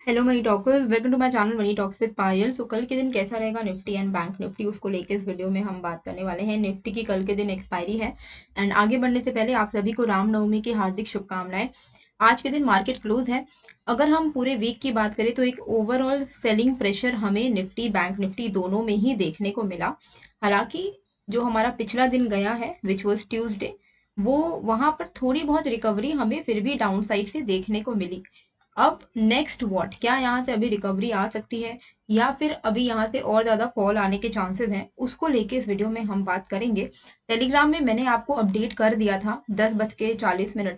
Hello money talkers, welcome to my channel money talks with Payal. So कल के दिन कैसा रहेगा निफ्टी एंड बैंक निफ्टी, उसको लेके इस वीडियो में हम बात करने वाले हैं। निफ्टी की कल के दिन एक्सपायरी है एंड आगे बढ़ने से पहले आप सभी को रामनवमी की हार्दिक शुभकामनाएं। आज के दिन मार्केट क्लोज है। अगर हम पूरे वीक की बात करें तो एक ओवरऑल सेलिंग प्रेशर हमें निफ्टी बैंक निफ्टी दोनों में ही देखने को मिला। हालांकि जो हमारा पिछला दिन गया है विच वॉज ट्यूसडे, वो वहां पर थोड़ी बहुत रिकवरी हमें फिर भी डाउन साइड से देखने को मिली। अब नेक्स्ट व्हाट, क्या यहाँ से अभी रिकवरी आ सकती है या फिर अभी यहाँ से और ज्यादा फॉल आने के चांसेस हैं, उसको लेके इस वीडियो में हम बात करेंगे। टेलीग्राम में मैंने आपको अपडेट कर दिया था 10:40 में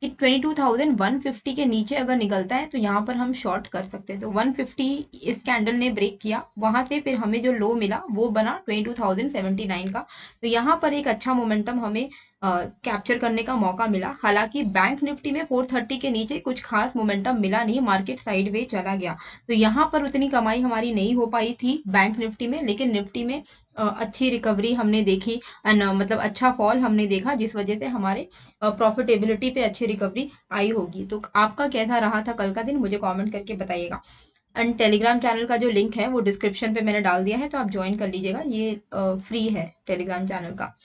कि 22,150 के नीचे अगर निकलता है तो यहाँ पर हम शॉर्ट कर सकते हैं। तो 150 इस कैंडल ने ब्रेक किया, वहां से फिर हमें जो लो मिला वो बना 22,079 का। तो यहाँ पर एक अच्छा मोमेंटम हमें कैप्चर करने का मौका मिला। हालांकि बैंक निफ्टी में 430 के नीचे कुछ खास मोमेंटम मिला नहीं, मार्केट साइड चला गया। तो यहाँ पर उतनी कमाई हमारी नहीं हो पाई थी बैंक निफ्टी में, लेकिन निफ्टी में अच्छी रिकवरी हमने देखी एंड मतलब अच्छा फॉल हमने देखा, जिस वजह से हमारे प्रॉफिटेबिलिटी पे अच्छी रिकवरी आई होगी। तो आपका कैसा रहा था कल का दिन, मुझे कमेंट करके बताइएगा। एंड टेलीग्राम चैनल का जो लिंक है वो डिस्क्रिप्शन पे मैंने डाल दिया है, तो आप ज्वाइन कर लीजिएगा, ये फ्री है टेलीग्राम चैनल का।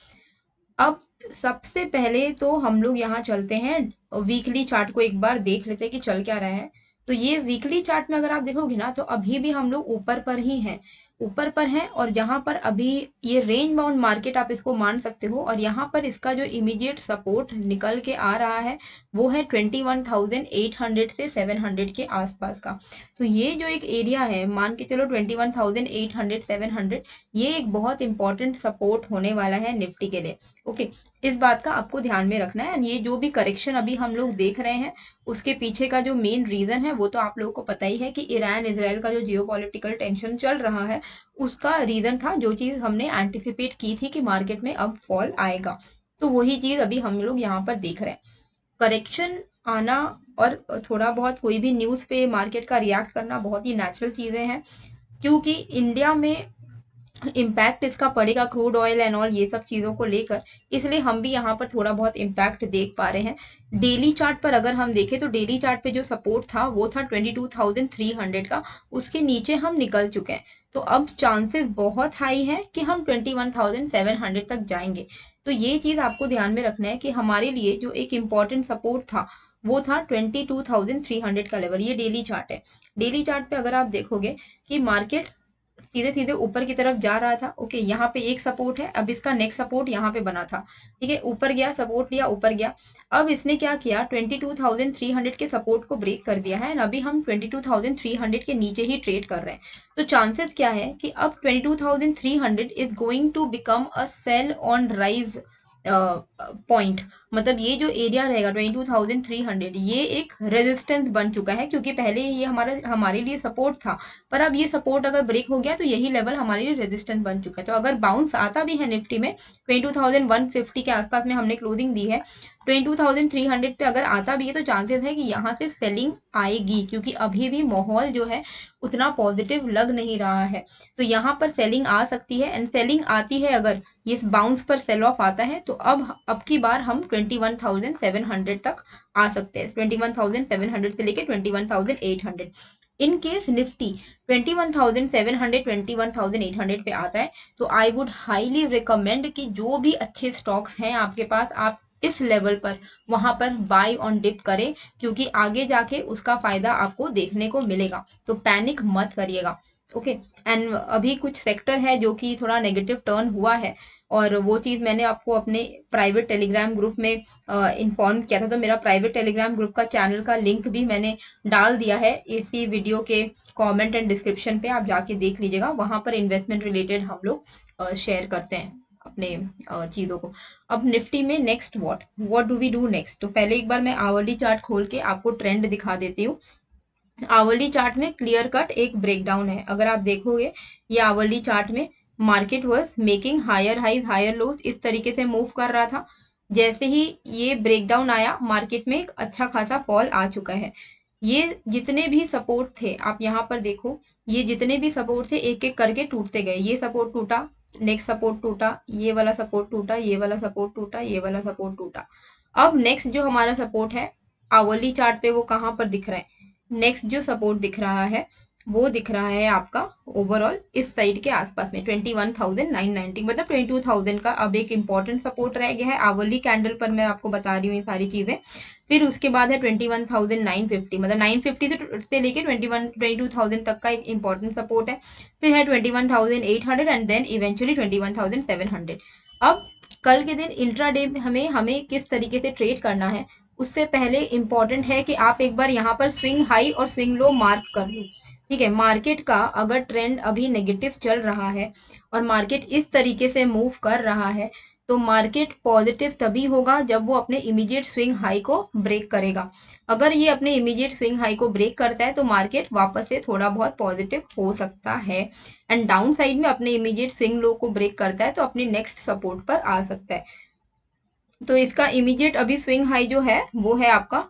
अब सबसे पहले तो हम लोग यहाँ चलते हैं, वीकली चार्ट को एक बार देख लेते हैं कि चल क्या रहा है। तो ये वीकली चार्ट में अगर आप देखोगे ना तो अभी भी हम लोग ऊपर पर ही हैं, ऊपर पर हैं। और जहां पर अभी ये रेंज बाउंड मार्केट आप इसको मान सकते हो, और यहाँ पर इसका जो इमीडिएट सपोर्ट निकल के आ रहा है वो है 21,800 से 700 के आसपास का। तो ये जो एक एरिया है, मान के चलो 21,800 700, ये एक बहुत इंपॉर्टेंट सपोर्ट होने वाला है निफ्टी के लिए। ओके, इस बात का आपको ध्यान में रखना है। ये जो भी करेक्शन अभी हम लोग देख रहे हैं, उसके पीछे का जो मेन रीजन है वो तो आप लोगों को पता ही है कि ईरान इजराइल का जो जियोपॉलिटिकल टेंशन चल रहा है, उसका रीजन था। जो चीज हमने एंटिसिपेट की थी कि मार्केट में अब फॉल आएगा, तो वही चीज अभी हम लोग यहाँ पर देख रहे हैं। करेक्शन आना और थोड़ा बहुत कोई भी न्यूज पे मार्केट का रिएक्ट करना बहुत ही नेचुरल चीजें हैं, क्योंकि इंडिया में इम्पैक्ट इसका पड़ेगा क्रूड ऑयल एंड ऑल ये सब चीज़ों को लेकर, इसलिए हम भी यहाँ पर थोड़ा बहुत इम्पैक्ट देख पा रहे हैं। डेली चार्ट पर अगर हम देखें तो डेली चार्ट पे जो सपोर्ट था वो था 22,300 का, उसके नीचे हम निकल चुके हैं। तो अब चांसेस बहुत हाई है कि हम 21,700 तक जाएंगे। तो ये चीज़ आपको ध्यान में रखना है कि हमारे लिए जो एक इम्पॉर्टेंट सपोर्ट था वो था 22,300 का लेवल। ये डेली चार्ट है। डेली चार्ट पे अगर आप देखोगे कि मार्केट सीधे सीधे ऊपर की तरफ जा रहा था। ओके, यहाँ पे एक सपोर्ट है, अब इसका नेक्स्ट सपोर्ट यहाँ पे बना था। ठीक है, ऊपर गया, सपोर्ट लिया, ऊपर गया। अब इसने क्या किया, 22,300 के सपोर्ट को ब्रेक कर दिया है, अभी हम 22,300 के नीचे ही ट्रेड कर रहे हैं। तो चांसेस क्या है कि अब 22,300 is going to become a sell on rise point. मतलब ये जो एरिया रहेगा 22,300, ये एक रेजिस्टेंस बन चुका है, क्योंकि पहले ये हमारे लिए सपोर्ट था, पर अब ये सपोर्ट अगर ब्रेक हो गया तो यही लेवल हमारे लिए रेजिस्टेंस बन चुका है। तो अगर बाउंस आता भी है निफ्टी में, 22,150 के आसपास में हमने क्लोजिंग दी है, 22,300 पे अगर आता भी है तो चांसेस है कि यहाँ से सेलिंग आएगी, क्योंकि अभी भी माहौल जो है उतना पॉजिटिव लग नहीं रहा है। तो यहाँ पर सेलिंग आ सकती है, एंड सेलिंग आती है, अगर इस बाउंस पर सेल ऑफ आता है तो अब की बार हम 21,700 तक आ सकते हैं। 21,700 से लेके 21,800। इन केस निफ्टी 21,700 21,800 पे आता है तो आई वुड हाईली रिकमेंड कि जो भी अच्छे स्टॉक्स हैं आपके पास, आप इस लेवल पर वहां पर बाय ऑन डिप करें, क्योंकि आगे जाके उसका फायदा आपको देखने को मिलेगा। तो पैनिक मत करिएगा। ओके, एंड अभी कुछ सेक्टर है जो कि थोड़ा नेगेटिव टर्न हुआ है, और वो चीज़ मैंने आपको अपने प्राइवेट टेलीग्राम ग्रुप में इन्फॉर्म किया था। तो मेरा प्राइवेट टेलीग्राम ग्रुप का चैनल का लिंक भी मैंने डाल दिया है इसी वीडियो के कमेंट एंड डिस्क्रिप्शन पे, आप जाके देख लीजिएगा। वहां पर इन्वेस्टमेंट रिलेटेड हम लोग शेयर करते हैं अपने चीज़ों को। अब निफ्टी में next what do we do next. तो पहले एक बार मैं आवरली चार्ट खोल के आपको ट्रेंड दिखा देती हूँ। आवरली चार्ट में क्लियर कट एक ब्रेकडाउन है। अगर आप देखोगे ये आवरली चार्ट में market was making higher highs higher lows, इस तरीके से मूव कर रहा था। जैसे ही ये ब्रेकडाउन आया, मार्केट में एक अच्छा खासा फॉल आ चुका है। ये जितने भी सपोर्ट थे, आप यहाँ पर देखो, ये जितने भी सपोर्ट थे एक एक करके टूटते गए। ये सपोर्ट टूटा, नेक्स्ट सपोर्ट टूटा, ये वाला सपोर्ट टूटा, ये वाला सपोर्ट टूटा, ये वाला सपोर्ट टूटा। अब नेक्स्ट जो हमारा सपोर्ट है आवरली चार्ट पे, वो कहाँ पर दिख रहा है, नेक्स्ट जो सपोर्ट दिख रहा है वो दिख रहा है आपका ओवरऑल इस साइड के आसपास में 21,990, मतलब 22,000 का अब एक इम्पॉर्टेंट सपोर्ट रह गया है। आवरली कैंडल पर मैं आपको बता रही हूँ ये सारी चीजें। फिर उसके बाद है 21,950, मतलब 950 से लेके 22,000 तक का एक इम्पॉर्टेंट सपोर्ट है। फिर है 21,800 एंड देन इवेंचुअली 21,700। अब कल के दिन इंट्राडे में हमें किस तरीके से ट्रेड करना है, उससे पहले इंपॉर्टेंट है कि आप एक बार यहाँ पर स्विंग हाई और स्विंग लो मार्क कर लो। ठीक है, मार्केट का अगर ट्रेंड अभी नेगेटिव चल रहा है और मार्केट इस तरीके से मूव कर रहा है, तो मार्केट पॉजिटिव तभी होगा जब वो अपने इमीडिएट स्विंग हाई को ब्रेक करेगा। अगर ये अपने इमीडिएट स्विंग हाई को ब्रेक करता है तो मार्केट वापस से थोड़ा बहुत पॉजिटिव हो सकता है, एंड डाउन साइड में अपने इमीडिएट स्विंग लो को ब्रेक करता है तो अपनी नेक्स्ट सपोर्ट पर आ सकता है। तो इसका इमीडिएट अभी स्विंग हाई जो है वो है आपका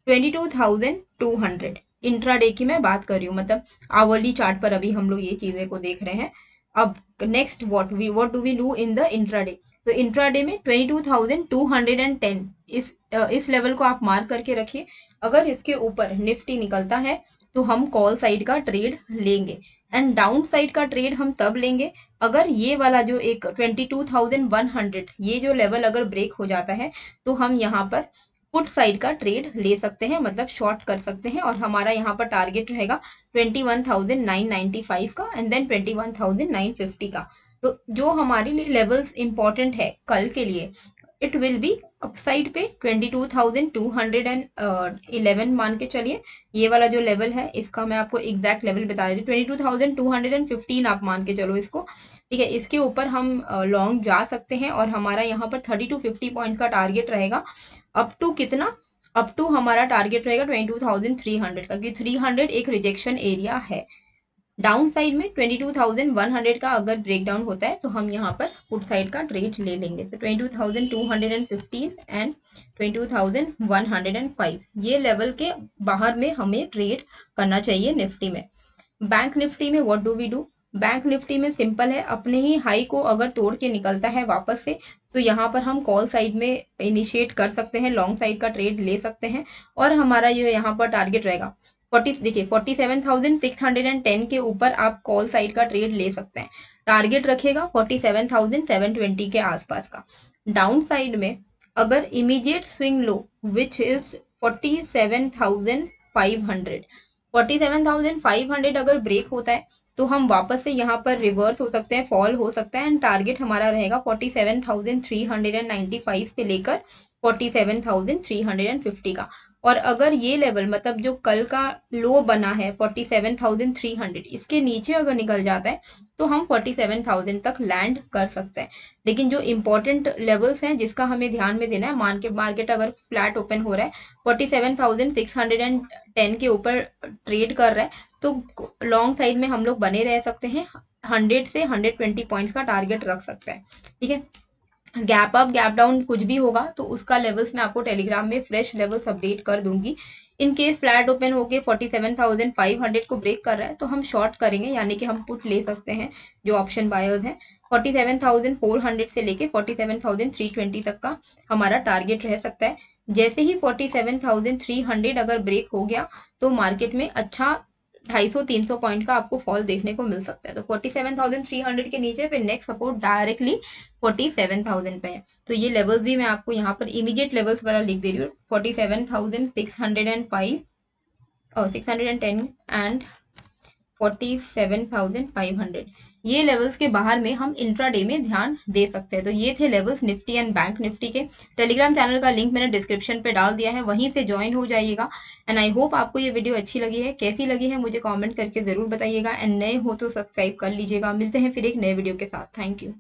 22,200। इंट्राडे की मैं बात कर रही हूँ, मतलब आवरली चार्ट पर अभी हम लोग ये चीजें को देख रहे हैं। अब next what do we do in the intraday. तो इंट्राडे में 22,210 इस लेवल को आप मार्क करके रखिए। अगर इसके ऊपर निफ्टी निकलता है तो हम कॉल साइड का ट्रेड लेंगे, एंड डाउन साइड का ट्रेड हम तब लेंगे अगर ये वाला जो एक 22,100 ये जो लेवल अगर ब्रेक हो जाता है तो हम यहाँ पर पुट साइड का ट्रेड ले सकते हैं, मतलब शॉर्ट कर सकते हैं, और हमारा यहाँ पर टारगेट रहेगा 21,995 का एंड देन 21,950 का। तो जो हमारे लिए लेवल्स इंपॉर्टेंट है कल के लिए, इट विल बी अपसाइड पे 22,211 मान के चलिए। ये वाला जो लेवल है इसका मैं आपको एग्जैक्ट लेवल बता देती हूँ, 22,215 आप मान के चलो इसको। ठीक है, इसके ऊपर हम लॉन्ग जा सकते हैं और हमारा यहाँ पर 30 to 50 पॉइंट का टारगेट रहेगा। अप टू कितना, अप टू हमारा टारगेट रहेगा 22,300 का, कि 300 एक रिजेक्शन एरिया है। डाउन साइड में 22,100 का अगर ब्रेकडाउन होता है तो हम यहाँ पर पुट साइड का ट्रेड ले लेंगे। तो 22,215 एंड 22,105 ये लेवल के बाहर में हमें ट्रेड करना चाहिए निफ्टी में। बैंक निफ्टी में what do we do. Bank Nifty में सिंपल है, अपने ही हाई को अगर तोड़ के निकलता है वापस से तो यहाँ पर हम कॉल साइड में इनिशिएट कर सकते हैं, लॉन्ग साइड का ट्रेड ले सकते हैं, और हमारा जो यहाँ पर टारगेट रहेगा 40, देखिए 47,610 के ऊपर आप कॉल साइड का ट्रेड ले सकते हैं। टारगेट रखेगा 47,720 के आसपास का। डाउन साइड में अगर immediate swing low which is 47,500, 47,500 अगर ब्रेक होता है तो हम वापस से यहाँ पर रिवर्स हो सकते हैं, फॉल हो सकता है, एंड टारगेट हमारा रहेगा 47,395 से लेकर 47,350 का। और अगर ये लेवल, मतलब जो कल का लो बना है 47,300, इसके नीचे अगर निकल जाता है तो हम 47,000 तक लैंड कर सकते हैं। लेकिन जो इंपॉर्टेंट लेवल्स हैं जिसका हमें ध्यान में देना है, मार्केट अगर फ्लैट ओपन हो रहा है 47,610 के ऊपर ट्रेड कर रहा है तो लॉन्ग साइड में हम लोग बने रह सकते हैं, 100 से 120 पॉइंट्स का टारगेट रख सकते हैं। ठीक है, गैप अप गैप डाउन कुछ भी होगा तो उसका लेवल्स मैं आपको टेलीग्राम में फ्रेश लेवल्स अपडेट कर दूंगी। इन केस फ्लैट ओपन होके 47,500 को ब्रेक कर रहा है तो हम शॉर्ट करेंगे, यानी कि हम पुट ले सकते हैं जो ऑप्शन बायर्स हैं। 47,400 से लेके 47,320 तक का हमारा टारगेट रह सकता है। जैसे ही 47,300 अगर ब्रेक हो गया तो मार्केट में अच्छा 250-300 पॉइंट का आपको फॉल देखने को मिल सकता है। तो 47,300 के नीचे फिर नेक्स्ट सपोर्ट डायरेक्टली 47,000 पे है। तो ये लेवल्स भी मैं आपको यहाँ पर इमीडिएट लेवल्स वाला लिख दे रही हूँ, 47,605 और 610 एंड 47,500। ये लेवल्स के बाहर में हम इंट्राडे में ध्यान दे सकते हैं। तो ये थे levels Nifty and bank Nifty के। टेलीग्राम चैनल का लिंक मैंने डिस्क्रिप्शन पे डाल दिया है, वहीं से ज्वाइन हो जाइएगा। एंड आई होप आपको ये वीडियो अच्छी लगी है। कैसी लगी है मुझे कमेंट करके जरूर बताइएगा, एंड नए हो तो सब्सक्राइब कर लीजिएगा। मिलते हैं फिर एक नए वीडियो के साथ। Thank you.